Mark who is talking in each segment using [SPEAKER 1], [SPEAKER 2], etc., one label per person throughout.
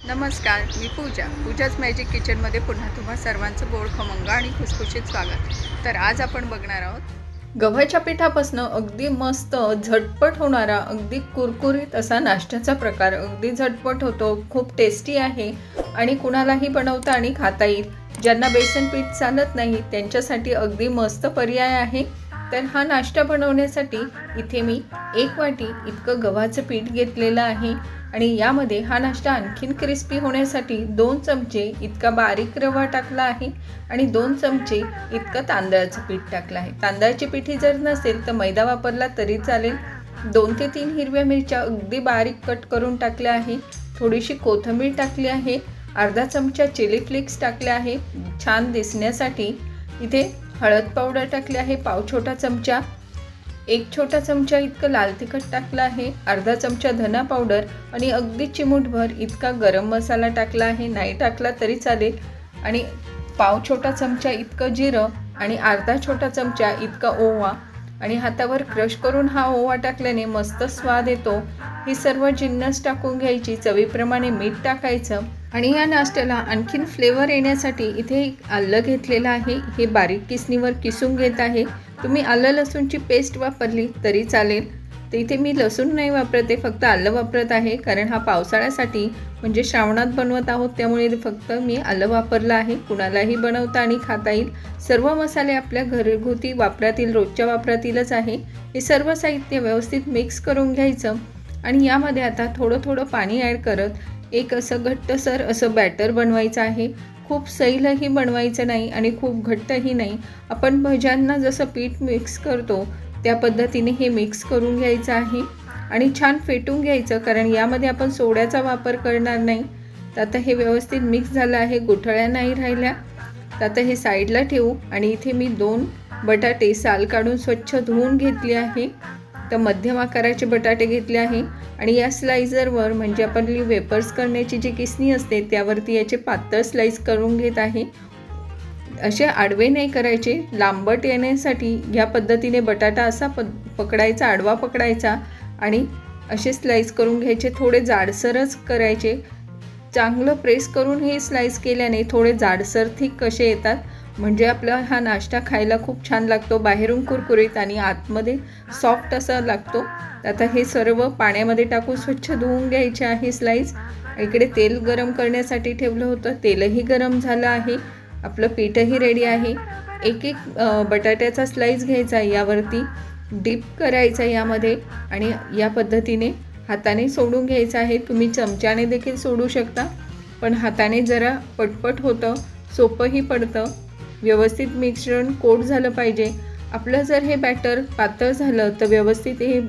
[SPEAKER 1] नमस्कार, मी पूजाच मॅजिक किचनमध्ये पुन्हा तुम्हा सर्वांचं गोड खमंग आणि खुसखुशीत स्वागत। तर आज आपण बघणार आहोत गव्हाच्या पिठापासून अगदी मस्त झटपट होणारा अगदी कुरकुरीत असा नाश्त्याचा प्रकार। अगदी झटपट होतो, खूप टेस्टी आहे आणि कुणालाही बनवता आणि खाता येईल। ज्यांना बेसन पीठ चालत नाही त्यांच्यासाठी अगदी मस्त पर्याय आहे। तर हा नाश्ता बनवण्यासाठी इथे मी 1 वाटी इतकं गव्हाचं पीठ घेतलेलं आहे आणि यामध्ये हा नाश्ता आणखीन क्रिस्पी होण्यासाठी 2 चमचे इतका बारीक रवा टाकला आहे आणि 2 चमचे इतकं तांदळाचं पीठ टाकलं आहे। तांदळाची पिठी जर नसेल तर मैदा वापरला तरी चालेल। 2 ते 3 हिरव्या मिरच्या अगदी बारीक कट करून टाकल्या आहे। थोडीशी कोथिंबीर टाकली आहे। अर्धा चमचा चिली फ्लेक्स टाकले आहे छान दिसण्यासाठी। इथे हळद पावडर टाकली आहे पाव छोटा चमचा। 1 छोटा चमचा इतकं लाल तिखट टाकलं आहे। अर्धा चमचा धना पावडर आणि अगदी चिमूटभर इतका गरम मसाला टाकला आहे, नाही टाकला तरी चालेल। आणि पाव छोटा चमचा इतकं जिरं आणि अर्धा छोटा चमचा इतका ओवा आणि हातावर क्रश करून हा ओवा टाकल्याने मस्त स्वाद येतो। ही सर्व जिन्नस टाकून घ्यायची, चवीप्रमाणे मीठ टाकायचं आणि या नाश्त्याला आणखीन फ्लेवर येण्यासाठी इथे आलं घेतलेलं आहे, हे बारीक किसणीवर किसून घेत आहे। तुम्ही आलं लसूणची पेस्ट वापरली तरी चालेल। तर इथे मी लसूण नाही वापरते, फक्त आलं वापरत आहे, कारण हा पावसाळ्यासाठी म्हणजे श्रावणात बनवत आहोत त्यामुळे फक्त मी आलं वापरलं आहे। कुणालाही बनवता आणि खाता येईल। सर्व मसाले आपल्या घरगुती वापरातील रोजच्या वापरातीलच आहे। हे सर्व साहित्य व्यवस्थित मिक्स करून घ्यायचं आणि यामध्ये आता थोडं पाणी ॲड करत एक असं घट्टसर असं बॅटर बनवायचं आहे। खूप सैलही बनवायचं नाही आणि खूप घट्टही नाही। आपण भज्यांना जसं पीठ मिक्स करतो त्या पद्धतीने हे मिक्स करून घ्यायचं आहे आणि छान फेटून घ्यायचं, कारण यामध्ये आपण सोड्याचा वापर करणार नाही। तर आता हे व्यवस्थित मिक्स झालं आहे, गुठळ्या नाही राहिल्या। तर आता हे साईडला ठेवू आणि इथे मी 2 बटाटे साल काढून स्वच्छ धुवून घेतले आहे। तर मध्यम आकाराचे बटाटे घेतले आहे आणि या स्लाइसरवर म्हणजे आपली वेपर्स करण्याची जी किसणी असते त्यावरती याचे पातळ स्लाइस करून घेत आहे। असे आडवे नाही करायचे, लांबट येण्यासाठी या पद्धतीने बटाटा असा पकडायचा, आडवा पकडायचा आणि असे स्लाइस करून घ्यायचे। थोडे जाडसरच करायचे, चांगलं प्रेस करून हे स्लाइस केल्याने थोडे जाडसर थिक कसे येतात, म्हणजे आपला हा नाश्ता खायला खूप छान लागतो। बाहेरून कुरकुरीत आणि आतमध्ये सॉफ्ट असा लागतो। आता हे सर्व पाण्यामध्ये टाकून स्वच्छ धुवून घ्यायचे आहे स्लाइस। इकडे तेल गरम करण्यासाठी ठेवलं होतं, तेलही गरम झालं आहे। आपलं पीठही रेडी आहे। एक बटाट्याचा स्लाइस घ्यायचा, यावरती डिप करायचा यामध्ये आणि या पद्धतीने हाताने सोडून घ्यायचं आहे। तुम्ही चमच्याने देखील सोडू शकता, पण हाताने जरा पटपट होतं, सोपंही पडतं। व्यवस्थित मिश्रण कोट झालं पाहिजे आपलं। जर हे बॅटर पातळ झालं तर व्यवस्थित हे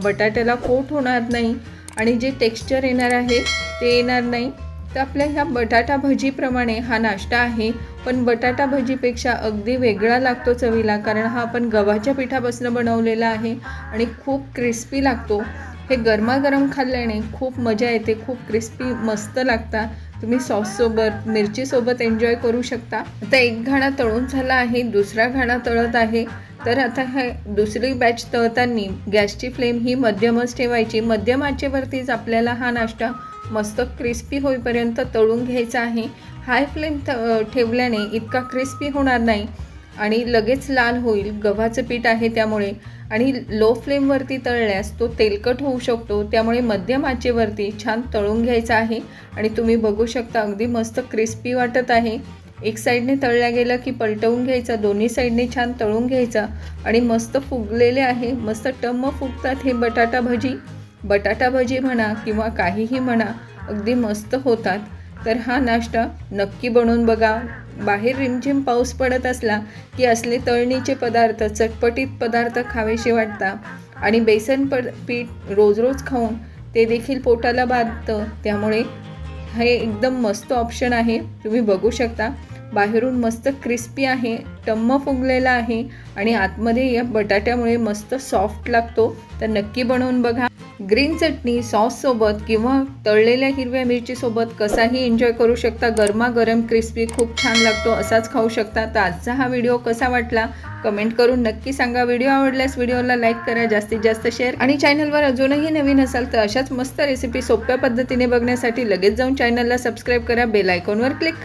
[SPEAKER 1] बटाट्याला कोट होणार नाही आणि जे टेक्स्चर येणार आहे ते येणार नाही। तर आपल्या ह्या बटाटा भजीप्रमाणे हा नाश्ता आहे, पण बटाटा भजीपेक्षा अगदी वेगळा लागतो चवीला, कारण हा आपण गव्हाच्या पिठापासून बनवलेला आहे आणि खूप क्रिस्पी लागतो। हे गरमागरम खाल्ल्याने खूप मजा येते, खूप क्रिस्पी मस्त लागतात। तुम्ही सॉससोबत मिरचीसोबत एन्जॉय करू शकता। आता एक घाणा तळून झाला आहे, दुसरा घाणा तळत आहे। तर आता हे दुसरी बॅच तळताना गॅसची फ्लेम ही मध्यमच ठेवायची। मध्यम आचेवरतीच आपल्याला हा नाश्ता मस्त क्रिस्पी होईपर्यंत तळून घ्यायचा आहे। हाय फ्लेम ठेवल्याने इतका क्रिस्पी होणार नाही आणि लगेच लाल होईल, गव्हाचं पीठ आहे त्यामुळे। आणि लो फ्लेमवरती तळल्यास तो तेलकट होऊ शकतो, त्यामुळे मध्यम आचेवरती छान तळून घ्यायचा आहे। आणि तुम्ही बघू शकता अगदी मस्त क्रिस्पी वाटत आहे। एक साईडने तळल्या गेलं की पलटवून घ्यायचा, दोन्ही साईडने छान तळून घ्यायचा आणि मस्त फुगलेले आहे, मस्त टम्म फुगतात हे बटाटा भजी म्हणा किंवा काहीही म्हणा, अगदी मस्त होतात। तर हा नाश्ता नक्की बनवून बघा। बाहेर रिमझिम पाऊस पडत असला की असले तळणीचे पदार्थ, चटपटीत पदार्थ खावेसे वाटतात आणि बेसन पीठ रोज खाऊन ते देखील पोटाला बाधतं, त्यामुळे हे एकदम मस्त ऑप्शन आहे। तुम्ही बघू शकता बाहेरून मस्त क्रिस्पी आहे, टम्म फुगलेला आहे आणि आतमध्ये या बटाट्यामुळे मस्त सॉफ्ट लागतो। तर नक्की बनवून बघा। ग्रीन चटणी सॉससोबत किंवा तळलेल्या हिरव्या मिरचीसोबत कसाही एन्जॉय करू शकता। गरमागरम क्रिस्पी खूप छान लागतो, असाच खाऊ शकता। तर आजचा हा व्हिडिओ कसा वाटला कमेंट करून नक्की सांगा. व्हिडिओ आवडल्यास व्हिडिओला लाईक करा, जास्तीत जास्त शेअर, आणि चॅनलवर अजूनही नवीन असाल तर अशाच मस्त रेसिपी सोप्या पद्धतीने बघण्यासाठी लगेच जाऊन चॅनलला सबस्क्राईब करा, बेल आयकॉनवर क्लिक करा.